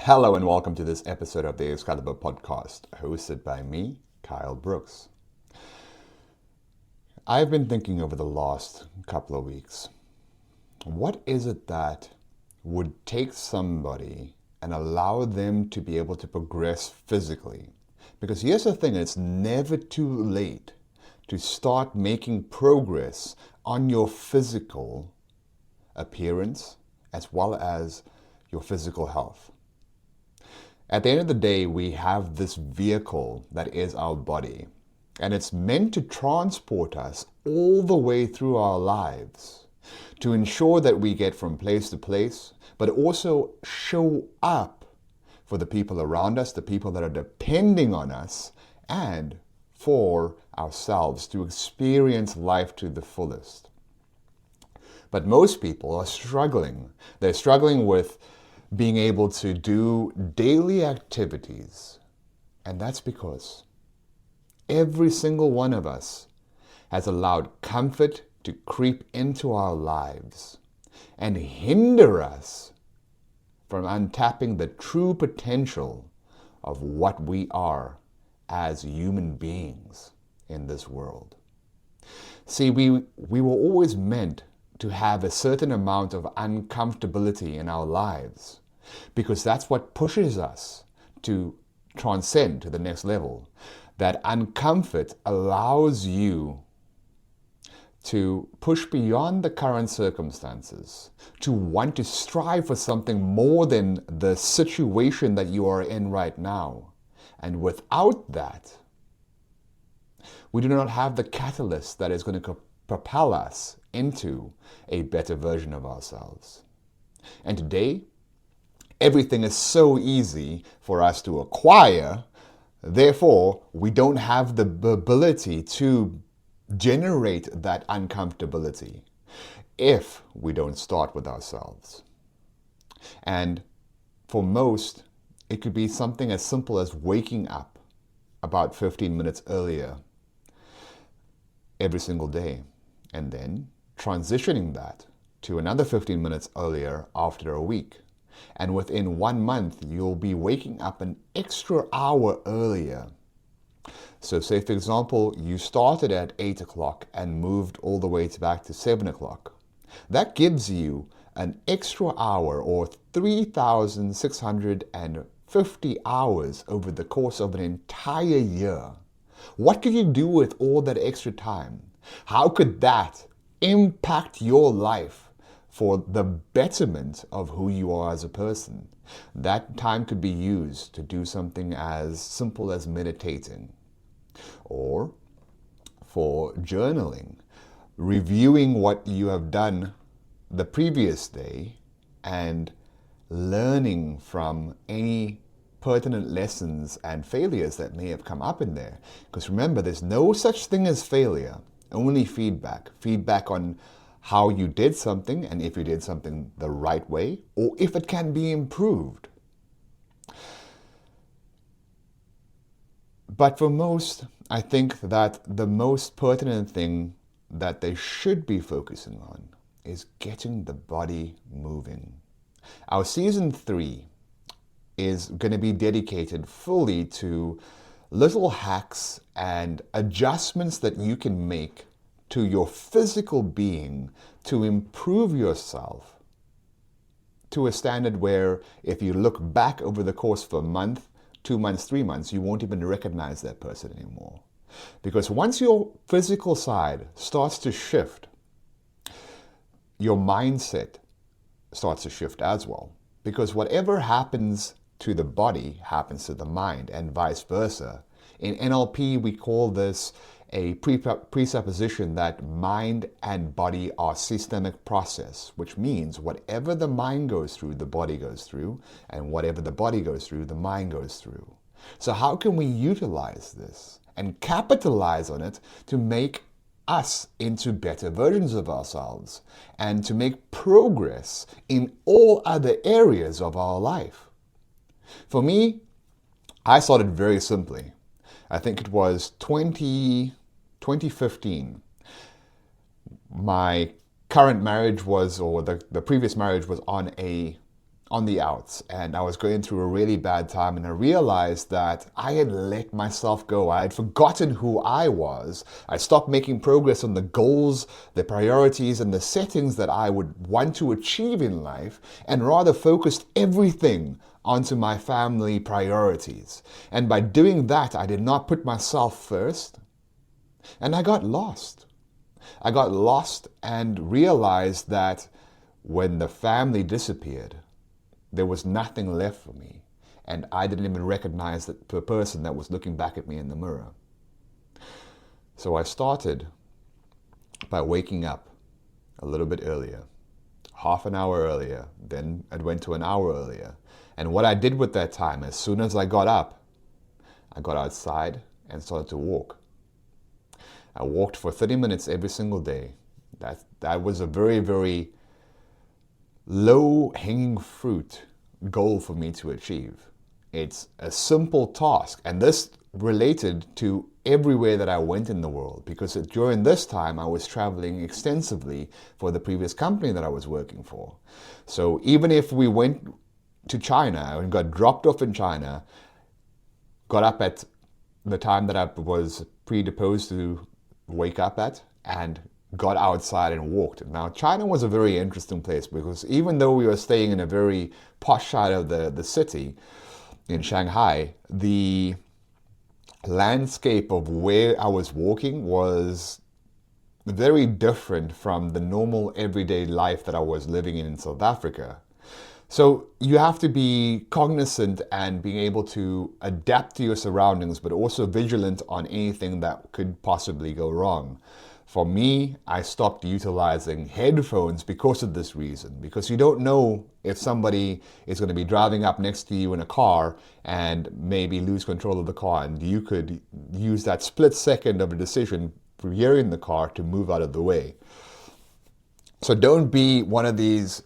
Hello and welcome to this episode of the Excalibur podcast, hosted by me, Kyle Brooks. I've been thinking over the last couple of weeks, what is it that would take somebody and allow them to be able to progress physically? Because here's the thing, it's never too late to start making progress on your physical appearance as well as your physical health. At the end of the day, we have this vehicle that is our body, and it's meant to transport us all the way through our lives to ensure that we get from place to place, but also show up for the people around us, the people that are depending on us, and for ourselves to experience life to the fullest. But most people are struggling. They're struggling with being able to do daily activities. And that's because every single one of us has allowed comfort to creep into our lives and hinder us from untapping the true potential of what we are as human beings in this world. See, we were always meant to have a certain amount of uncomfortability in our lives, because that's what pushes us to transcend to the next level. That uncomfort allows you to push beyond the current circumstances, to want to strive for something more than the situation that you are in right now. And without that, we do not have the catalyst that is going to propel us into a better version of ourselves. And today, everything is so easy for us to acquire, therefore, we don't have the ability to generate that uncomfortability if we don't start with ourselves. And for most, it could be something as simple as waking up about 15 minutes earlier every single day, and then transitioning that to another 15 minutes earlier after a week. And within 1 month, you'll be waking up an extra hour earlier. So say, for example, you started at 8 o'clock and moved all the way back to 7 o'clock. That gives you an extra hour, or 3,650 hours over the course of an entire year. What could you do with all that extra time? How could that impact your life for the betterment of who you are as a person? That time could be used to do something as simple as meditating, or for journaling, reviewing what you have done the previous day and learning from any pertinent lessons and failures that may have come up in there. Because remember, there's no such thing as failure, only feedback. Feedback on how you did something, and if you did something the right way, or if it can be improved. But for most, I think that the most pertinent thing that they should be focusing on is getting the body moving. Our season 3 is going to be dedicated fully to little hacks and adjustments that you can make to your physical being to improve yourself to a standard where if you look back over the course of a month, 2 months, 3 months, you won't even recognize that person anymore. Because once your physical side starts to shift, your mindset starts to shift as well. Because whatever happens to the body happens to the mind, and vice versa. In NLP, we call this a presupposition that mind and body are systemic process, which means whatever the mind goes through, the body goes through, and whatever the body goes through, the mind goes through. So how can we utilize this and capitalize on it to make us into better versions of ourselves and to make progress in all other areas of our life? For me, I started very simply. I think it was 2015. My current marriage was, or the previous marriage was on on the outs and I was going through a really bad time, and I realized that I had let myself go. I had forgotten who I was. I stopped making progress on the goals, the priorities, and the settings that I would want to achieve in life, and rather focused everything onto my family priorities. And by doing that, I did not put myself first, and I got lost. I got lost and realized that when the family disappeared, there was nothing left for me. And I didn't even recognize the person that was looking back at me in the mirror. So I started by waking up a little bit earlier, half an hour earlier, then I went to an hour earlier. And what I did with that time, as soon as I got up, I got outside and started to walk. I walked for 30 minutes every single day. That was a very, very low-hanging fruit goal for me to achieve. It's a simple task, and this related to everywhere that I went in the world, because during this time I was traveling extensively for the previous company that I was working for. So even if we went to China and got dropped off in China, got up at the time that I was predisposed to wake up at, and got outside and walked. Now, China was a very interesting place, because even though we were staying in a very posh side of the city in Shanghai, the landscape of where I was walking was very different from the normal everyday life that I was living in South Africa. So you have to be cognizant and being able to adapt to your surroundings, but also vigilant on anything that could possibly go wrong. For me, I stopped utilizing headphones because of this reason, because you don't know if somebody is going to be driving up next to you in a car and maybe lose control of the car, and you could use that split second of a decision for hearing the car to move out of the way. So don't be one of these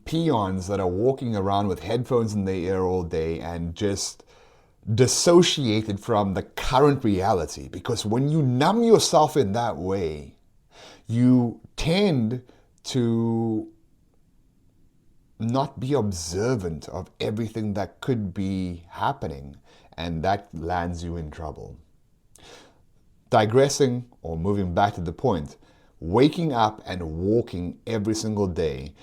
peons that are walking around with headphones in their ear all day and just dissociated from the current reality, because when you numb yourself in that way, you tend to not be observant of everything that could be happening, and that lands you in trouble. Digressing, or moving back to the point, waking up and walking every single day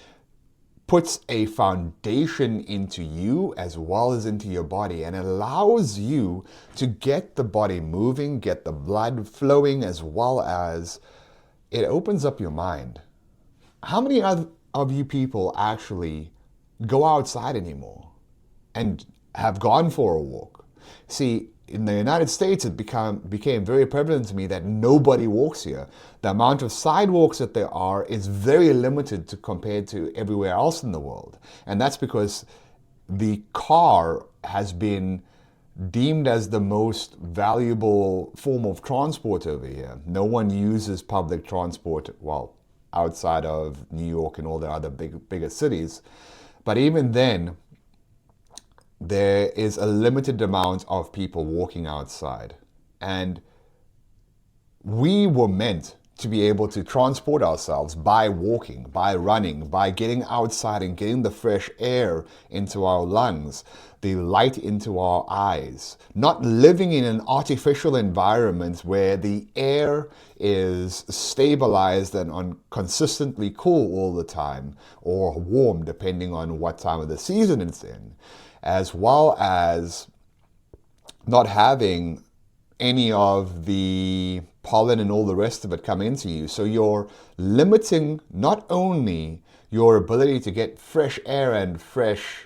puts a foundation into you as well as into your body, and allows you to get the body moving, get the blood flowing, as well as it opens up your mind. How many of you people actually go outside anymore and have gone for a walk? See, in the United States, it became very prevalent to me that nobody walks here. The amount of sidewalks that there are is very limited compared to everywhere else in the world. And that's because the car has been deemed as the most valuable form of transport over here. No one uses public transport, well, outside of New York and all the other bigger cities. But even then, there is a limited amount of people walking outside. And we were meant to be able to transport ourselves by walking, by running, by getting outside and getting the fresh air into our lungs, the light into our eyes, not living in an artificial environment where the air is stabilized and consistently cool all the time, or warm depending on what time of the season it's in, as well as not having any of the pollen and all the rest of it come into you. So you're limiting not only your ability to get fresh air and fresh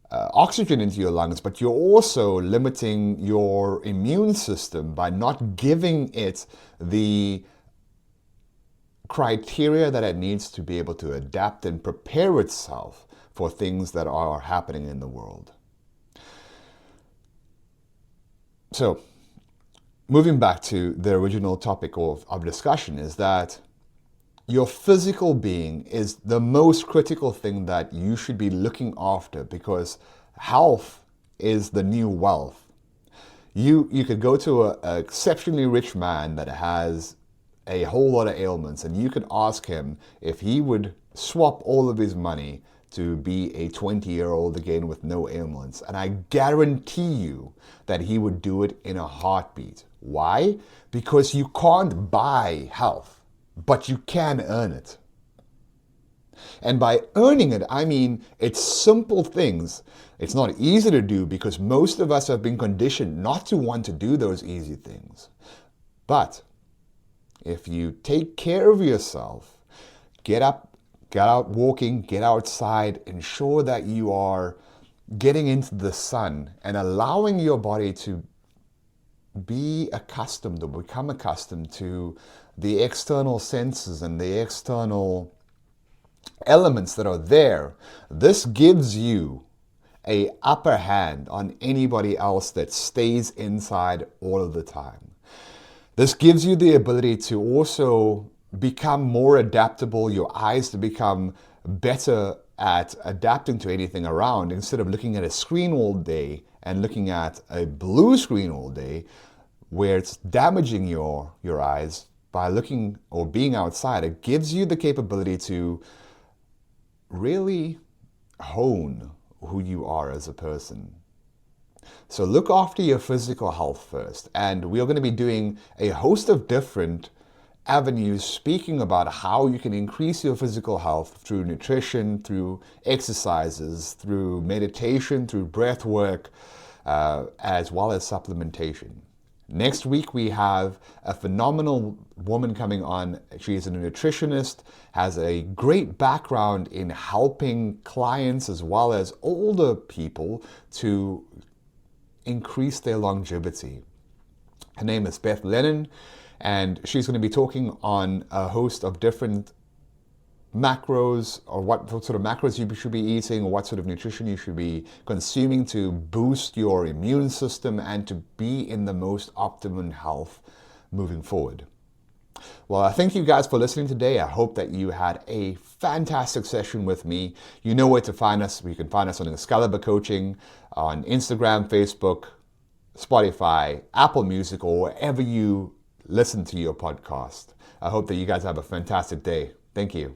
oxygen into your lungs, but you're also limiting your immune system by not giving it the criteria that it needs to be able to adapt and prepare itself for things that are happening in the world. So, moving back to the original topic of discussion, is that your physical being is the most critical thing that you should be looking after, because health is the new wealth. You could go to an exceptionally rich man that has a whole lot of ailments, and you could ask him if he would swap all of his money to be a 20-year-old again with no ailments. And I guarantee you that he would do it in a heartbeat. Why? Because you can't buy health, but you can earn it. And by earning it, I mean it's simple things. It's not easy to do because most of us have been conditioned not to want to do those easy things. But if you take care of yourself, get up, get out walking, get outside, ensure that you are getting into the sun and allowing your body to be accustomed or become accustomed to the external senses and the external elements that are there, this gives you an upper hand on anybody else that stays inside all of the time. This gives you the ability to also become more adaptable, your eyes to become better at adapting to anything around instead of looking at a screen all day and looking at a blue screen all day where it's damaging your eyes. By looking or being outside, it gives you the capability to really hone who you are as a person. So look after your physical health first. And we are going to be doing a host of different avenues speaking about how you can increase your physical health through nutrition, through exercises, through meditation, through breath work, as well as supplementation. Next week, we have a phenomenal woman coming on. She is a nutritionist, has a great background in helping clients as well as older people to increase their longevity. Her name is Beth Lennon, and she's going to be talking on a host of different macros, or what sort of macros you should be eating, or what sort of nutrition you should be consuming to boost your immune system and to be in the most optimum health moving forward. Well, I thank you guys for listening today. I hope that you had a fantastic session with me. You know where to find us. You can find us on Excalibur Coaching on Instagram, Facebook, Spotify, Apple Music, or wherever you listen to your podcast. I hope that you guys have a fantastic day. Thank you.